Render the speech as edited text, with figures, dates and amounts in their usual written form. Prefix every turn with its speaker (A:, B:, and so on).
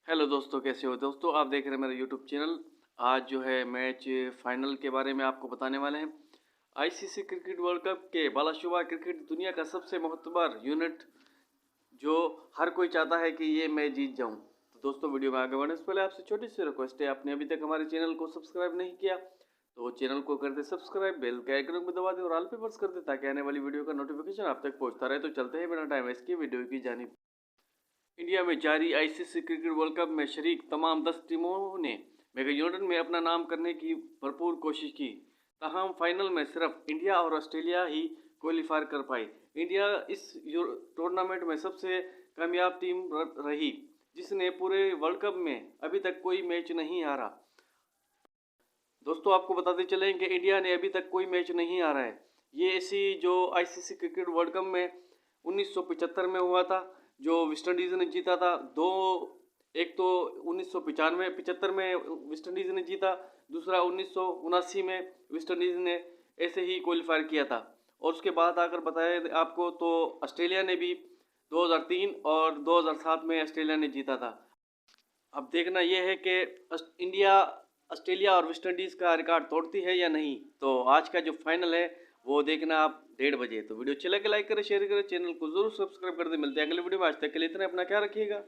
A: Hello दोस्तों, कैसे हो दोस्तों। आप देख रहे हैं मेरा यूट्यूब चैनल। आज जो है मैच फाइनल के बारे में आपको बताने वाले हैं। आईसीसी क्रिकेट वर्ल्ड कप के बालाशुबा क्रिकेट दुनिया का सबसे महत्वपूर्ण यूनिट जो हर कोई चाहता है कि ये मैं जीत जाऊं। तो दोस्तों, वीडियो में आगे बढ़ने से पहले आपसे छोटी सी रिक्वेस्ट है, आपने अभी तक हमारे चैनल को सब्सक्राइब नहीं किया तो चैनल को कर दे सब्सक्राइब, बेल के आइकन को दबा दे और ऑल पे प्रेस कर दे ताकि आने वाली वीडियो का नोटिफिकेशन आप तक पहुंचता रहे। तो चलते हैं बिना टाइम वेस्ट किए वीडियो की जानिब। इंडिया में जारी आईसीसी क्रिकेट वर्ल्ड कप में शरीक तमाम 10 टीमों ने मेगा यूनिट में अपना नाम करने की भरपूर कोशिश की। ताहम फाइनल में सिर्फ इंडिया और ऑस्ट्रेलिया ही क्वालिफाई कर पाई। इंडिया इस टूर्नामेंट में सबसे कामयाब टीम रही जिसने पूरे वर्ल्ड कप में अभी तक कोई मैच नहीं हारा। दोस्तों, आपको बताते चलें कि इंडिया ने अभी तक कोई मैच नहीं हारा है। ये ऐसी जो आईसीसी क्रिकेट वर्ल्ड कप में 1975 में हुआ था, जो वेस्ट इंडीज़ ने जीता था। दो, एक तो 1995-75 में वेस्ट इंडीज़ ने जीता, दूसरा 1979 में वेस्ट इंडीज़ ने ऐसे ही क्वालिफाई किया था। और उसके बाद अगर बताएं आपको तो ऑस्ट्रेलिया ने भी 2003 और 2007 में ऑस्ट्रेलिया ने जीता था। अब देखना यह है कि इंडिया ऑस्ट्रेलिया और वेस्ट इंडीज़ का रिकॉर्ड तोड़ती है या नहीं। तो आज का जो फाइनल है वो देखना आप 1:30 बजे। तो वीडियो अच्छी लगे लाइक करें, शेयर करें, चैनल को जरूर सब्सक्राइब कर दें। मिलते हैं अगले वीडियो में। आज तक के लिए इतना, अपना ख्याल रखिएगा।